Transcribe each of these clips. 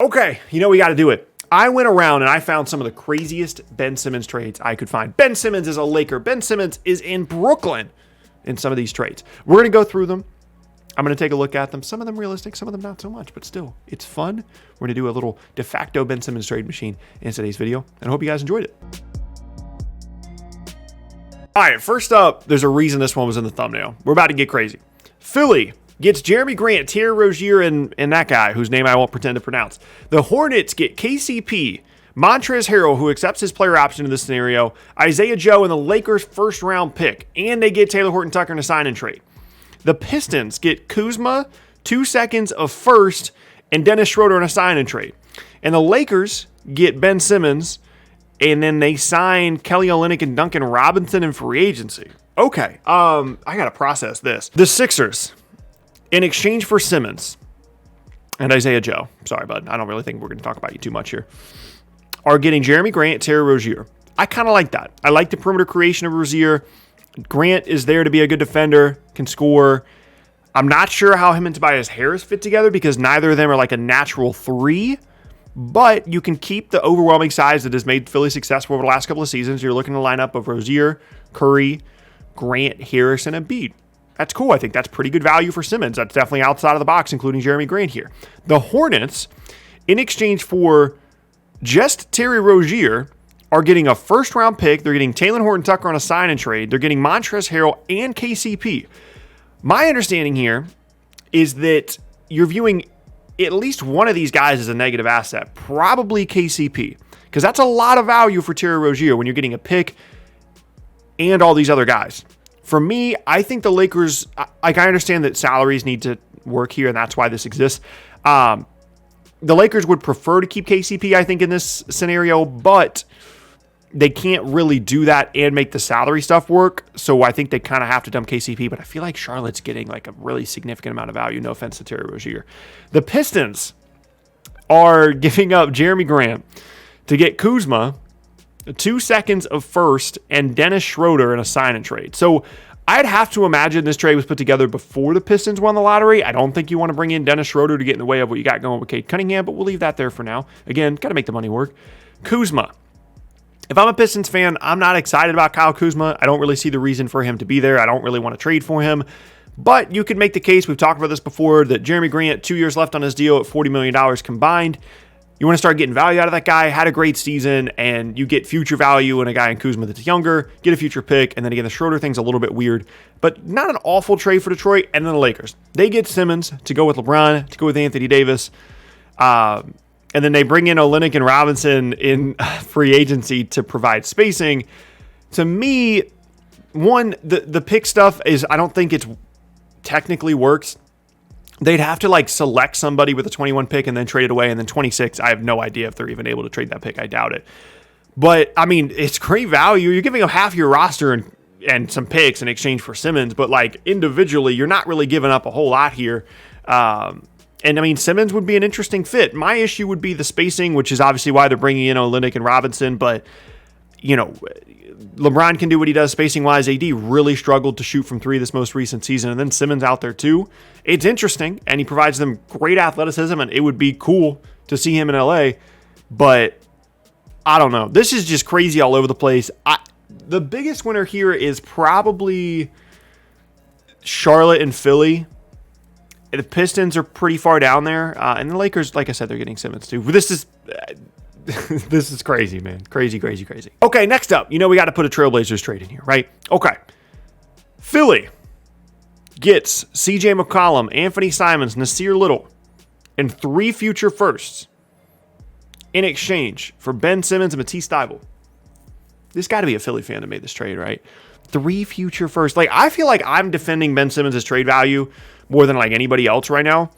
Okay, we got to do it. I went around and I found some of the craziest Ben Simmons trades I could find. Ben Simmons is a Laker. Ben Simmons is in Brooklyn in some of these trades. We're going to go through them. I'm going to take a look at them. Some of them realistic, some of them not so much, but still, it's fun. We're going to do a little de facto Ben Simmons trade machine in today's video, and I hope you guys enjoyed it. All right, first up, there's a reason this one was in the thumbnail. We're about to get crazy. Philly gets Jeremy Grant, Terry Rozier, and that guy, whose name I won't pretend to pronounce. The Hornets get KCP, Montrezl Harrell, who accepts his player option in this scenario, Isaiah Joe, and the Lakers' first-round pick, and they get Taylor Horton Tucker in a sign-and-trade. The Pistons get Kuzma, 2 seconds of first, and Dennis Schroeder in a sign-and-trade. And the Lakers get Ben Simmons, and then they sign Kelly Olynyk and Duncan Robinson in free agency. Okay, I gotta process this. The Sixers, in exchange for Simmons and Isaiah Joe, sorry, bud, I don't really think we're going to talk about you too much here, are getting Jeremy Grant, Terry Rozier. I kind of like that. I like the perimeter creation of Rozier. Grant is there to be a good defender, can score. I'm not sure how him and Tobias Harris fit together because neither of them are like a natural three, but you can keep the overwhelming size that has made Philly successful over the last couple of seasons. You're looking at a lineup of Rozier, Curry, Grant, Harris, and Embiid. That's cool. I think that's pretty good value for Simmons. That's definitely outside of the box, including Jeremy Grant here. The Hornets, in exchange for just Terry Rozier, are getting a first-round pick. They're getting Taylor Horton Tucker on a sign-and-trade. They're getting Montrezl Harrell and KCP. My understanding here is that you're viewing at least one of these guys as a negative asset, probably KCP, because that's a lot of value for Terry Rozier when you're getting a pick and all these other guys. For me, I think the Lakers, I understand that salaries need to work here, and that's why this exists. The Lakers would prefer to keep KCP, I think, in this scenario, but they can't really do that and make the salary stuff work. So I think they kind of have to dump KCP, but I feel like Charlotte's getting like a really significant amount of value. No offense to Terry Rozier. The Pistons are giving up Jeremy Grant to get Kuzma, 2 seconds of first, and Dennis Schroeder in a sign-and-trade. So I'd have to imagine this trade was put together before the Pistons won the lottery. I don't think you want to bring in Dennis Schroeder to get in the way of what you got going with Cade Cunningham, but we'll leave that there for now. Again, got to make the money work. Kuzma. If I'm a Pistons fan, I'm not excited about Kyle Kuzma. I don't really see the reason for him to be there. I don't really want to trade for him. But you could make the case, we've talked about this before, that Jeremy Grant, 2 years left on his deal at $40 million combined. You want to start getting value out of that guy, had a great season, and you get future value in a guy in Kuzma that's younger, get a future pick, and then again, the Schroeder thing's a little bit weird, but not an awful trade for Detroit. And then the Lakers. They get Simmons to go with LeBron, to go with Anthony Davis, and then they bring in Olynyk and Robinson in free agency to provide spacing. To me, one, the pick stuff is, I don't think it's technically works. They'd have to like select somebody with a 21 pick and then trade it away. And then 26, I have no idea if they're even able to trade that pick. I doubt it. But I mean, it's great value. You're giving them half your roster and some picks in exchange for Simmons. But like individually, you're not really giving up a whole lot here. And I mean, Simmons would be an interesting fit. My issue would be the spacing, which is obviously why they're bringing in Olynyk and Robinson. But, LeBron can do what he does spacing-wise. AD really struggled to shoot from three this most recent season. And then Simmons out there too. It's interesting, and he provides them great athleticism, and it would be cool to see him in LA. But I don't know. This is just crazy all over the place. The biggest winner here is probably Charlotte and Philly. The Pistons are pretty far down there. And the Lakers, like I said, they're getting Simmons too. This is crazy, man. Crazy. Okay, next up, we got to put a Trailblazers trade in here, right? Okay. Philly gets CJ McCollum, Anthony Simons, Nasir Little, and 3 future firsts in exchange for Ben Simmons and Matisse Thybulle. This got to be a Philly fan that made this trade, right? 3 future firsts. Like, I feel like I'm defending Ben Simmons' trade value more than like anybody else right now.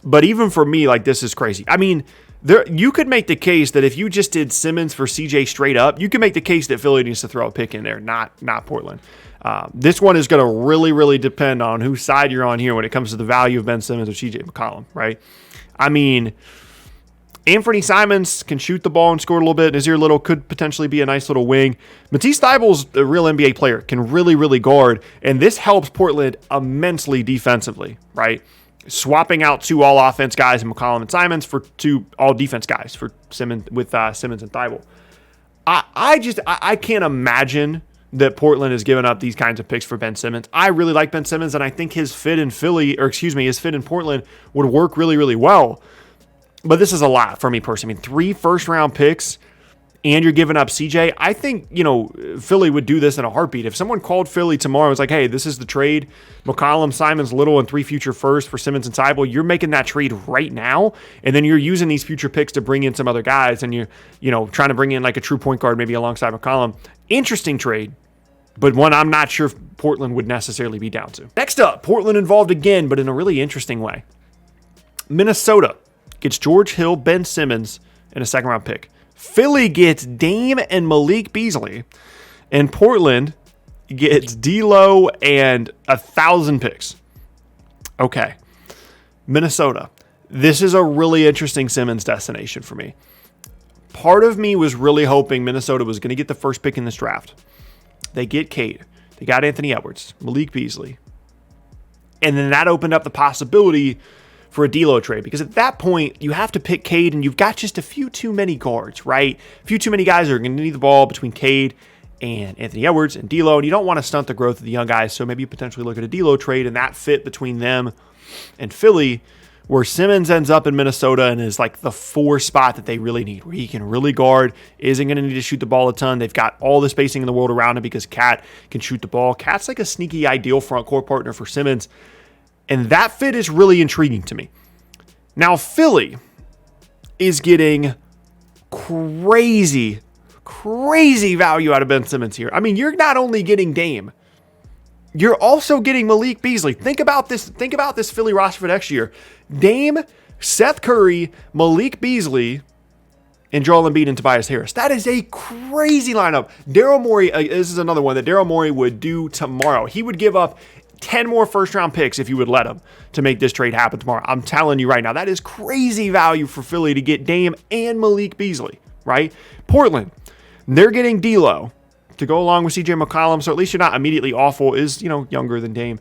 But even for me, like, this is crazy. I mean, you could make the case that if you just did Simmons for CJ straight up, you could make the case that Philly needs to throw a pick in there, not Portland. This one is going to really, really depend on whose side you're on here when it comes to the value of Ben Simmons or CJ McCollum, right? I mean, Anthony Simons can shoot the ball and score a little bit. Nasir Little could potentially be a nice little wing. Matisse Thybulle's a real NBA player, can really, really guard, and this helps Portland immensely defensively, right? swapping out 2 all-offense guys in McCollum and Simons for 2 all-defense guys for Simmons Simmons and Thibault. I can't imagine that Portland has given up these kinds of picks for Ben Simmons. I really like Ben Simmons, and I think his fit in his fit in Portland would work really, really well. But this is a lot for me personally. I mean, 3 first-round picks, and you're giving up CJ. I think, Philly would do this in a heartbeat. If someone called Philly tomorrow and was like, hey, this is the trade, McCollum, Simons, Little, and 3 future firsts for Simmons and Thibault, you're making that trade right now, and then you're using these future picks to bring in some other guys, and you're, trying to bring in like a true point guard maybe alongside McCollum. Interesting trade, but one I'm not sure if Portland would necessarily be down to. Next up, Portland involved again, but in a really interesting way. Minnesota gets George Hill, Ben Simmons, and a second-round pick. Philly gets Dame and Malik Beasley, and Portland gets D'Lo and 1,000 picks. Okay, Minnesota. This is a really interesting Simmons destination for me. Part of me was really hoping Minnesota was going to get the first pick in this draft. They get Cade. They got Anthony Edwards, Malik Beasley. And then that opened up the possibility for a D'Lo trade, because at that point, you have to pick Cade, and you've got just a few too many guards, right? A few too many guys are going to need the ball between Cade and Anthony Edwards and D'Lo, and you don't want to stunt the growth of the young guys, so maybe you potentially look at a D'Lo trade, and that fit between them and Philly, where Simmons ends up in Minnesota and is like the 4 spot that they really need, where he can really guard, isn't going to need to shoot the ball a ton. They've got all the spacing in the world around him because Cat can shoot the ball. Cat's like a sneaky ideal front court partner for Simmons, and that fit is really intriguing to me. Now, Philly is getting crazy value out of Ben Simmons here. I mean, you're not only getting Dame, you're also getting Malik Beasley. Think about this Philly roster for next year. Dame, Seth Curry, Malik Beasley, and Joel Embiid and Tobias Harris. That is a crazy lineup. Daryl Morey, this is another one that Daryl Morey would do tomorrow. He would give up 10 more first-round picks if you would let him to make this trade happen tomorrow. I'm telling you right now, that is crazy value for Philly to get Dame and Malik Beasley, right? Portland, they're getting D'Lo to go along with CJ McCollum, so at least you're not immediately awful, is, younger than Dame,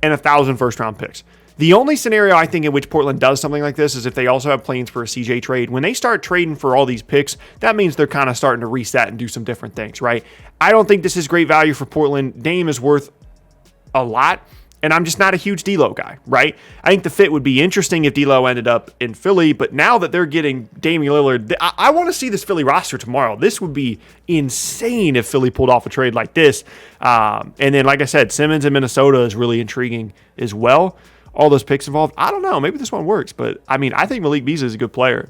and 1,000 first-round picks. The only scenario I think in which Portland does something like this is if they also have plans for a CJ trade. When they start trading for all these picks, that means they're kind of starting to reset and do some different things, right? I don't think this is great value for Portland. Dame is worth a lot, and I'm just not a huge D'Lo guy, right? I think the fit would be interesting if D'Lo ended up in Philly, but now that they're getting Damian Lillard, I want to see this Philly roster tomorrow. This would be insane if Philly pulled off a trade like this. And then, like I said, Simmons in Minnesota is really intriguing as well. All those picks involved, I don't know. Maybe this one works, but I mean, I think Malik Beasley is a good player.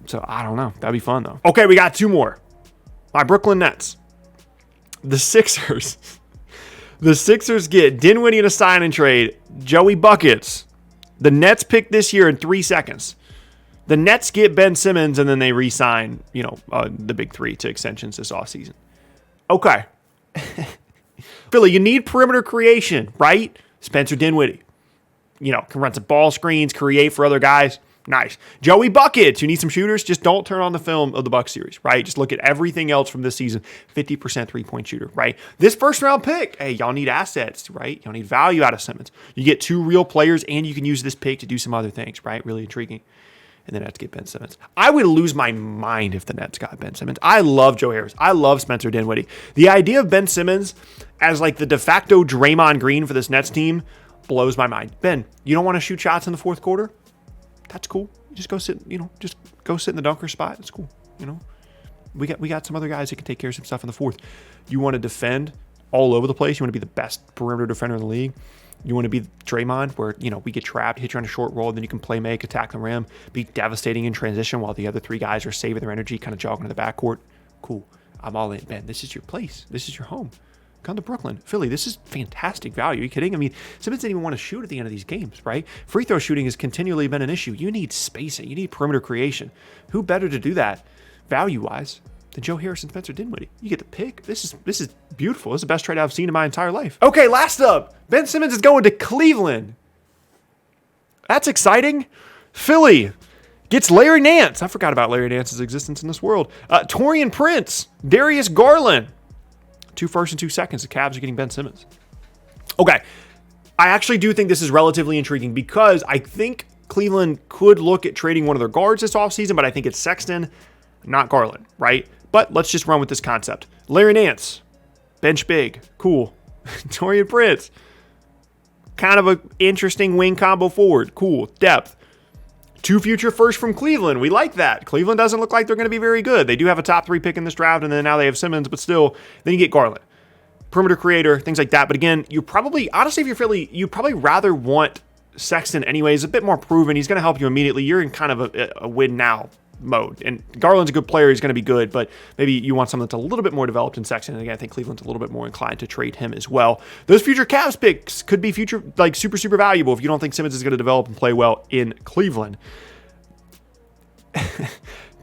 So I don't know. That'd be fun, though. Okay, we got 2 more. My Brooklyn Nets. The Sixers. The Sixers get Dinwiddie in a sign and trade, Joey Buckets. The Nets pick this year in 3 seconds. The Nets get Ben Simmons, and then they re-sign, the big 3 to extensions this offseason. Okay. Philly, you need perimeter creation, right? Spencer Dinwiddie. Can run some ball screens, create for other guys. Nice. Joey Buckets, you need some shooters? Just don't turn on the film of the Bucks series, right? Just look at everything else from this season. 50% three-point shooter, right? This first-round pick, hey, y'all need assets, right? Y'all need value out of Simmons. You get 2 real players, and you can use this pick to do some other things, right? Really intriguing. And then Nets get Ben Simmons. I would lose my mind if the Nets got Ben Simmons. I love Joe Harris. I love Spencer Dinwiddie. The idea of Ben Simmons as like the de facto Draymond Green for this Nets team blows my mind. Ben, you don't want to shoot shots in the 4th quarter? That's cool. Just go sit, just go sit in the dunker spot. It's cool. We got some other guys that can take care of some stuff in the 4th. You want to defend all over the place. You want to be the best perimeter defender in the league. You want to be Draymond, where, we get trapped, hit you on a short roll, then you can play make, attack the rim, be devastating in transition while the other 3 guys are saving their energy, kind of jogging to the backcourt. Cool. I'm all in, Ben. This is your place. This is your home. Come to Brooklyn. Philly, this is fantastic value. Are you kidding? I mean, Simmons didn't even want to shoot at the end of these games, right? Free throw shooting has continually been an issue. You need spacing. You need perimeter creation. Who better to do that, value-wise, than Joe Harris and Spencer Dinwiddie? You get to pick. This is beautiful. This is the best trade I've seen in my entire life. Okay, last up. Ben Simmons is going to Cleveland. That's exciting. Philly gets Larry Nance. I forgot about Larry Nance's existence in this world. Taurean Prince. Darius Garland. 2 firsts and 2 seconds. The Cavs are getting Ben Simmons. Okay. I actually do think this is relatively intriguing because I think Cleveland could look at trading one of their guards this offseason, but I think it's Sexton, not Garland, right? But let's just run with this concept. Larry Nance, bench big, cool. Torian Prince, kind of an interesting wing combo forward, cool, depth. 2 future firsts from Cleveland. We like that. Cleveland doesn't look like they're going to be very good. They do have a top 3 pick in this draft, and then now they have Simmons, but still, then you get Garland. Perimeter creator, things like that. But again, you probably, honestly, if you're Philly, you probably rather want Sexton anyways, a bit more proven. He's going to help you immediately. You're in kind of a win now mode. And Garland's a good player. He's going to be good, but maybe you want someone that's a little bit more developed in Sexton. And again, I think Cleveland's a little bit more inclined to trade him as well. Those future Cavs picks could be future, like super, super valuable if you don't think Simmons is going to develop and play well in Cleveland.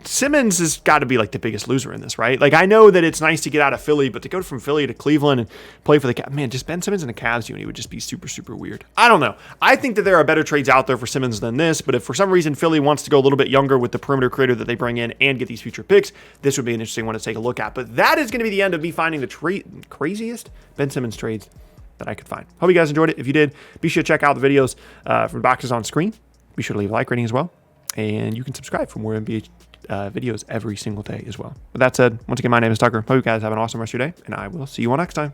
Simmons has got to be like the biggest loser in this, right? Like, I know that it's nice to get out of Philly, but to go from Philly to Cleveland and play for the Cavs, man, just Ben Simmons in a Cavs uni would just be super, super weird. I don't know. I think that there are better trades out there for Simmons than this, but if for some reason Philly wants to go a little bit younger with the perimeter creator that they bring in and get these future picks, this would be an interesting one to take a look at. But that is going to be the end of me finding the craziest Ben Simmons trades that I could find. Hope you guys enjoyed it. If you did, be sure to check out the videos from boxes on screen. Be sure to leave a like rating as well. And you can subscribe for more NBA videos every single day as well. With that said, once again, my name is Tucker. Hope you guys have an awesome rest of your day, and I will see you all next time.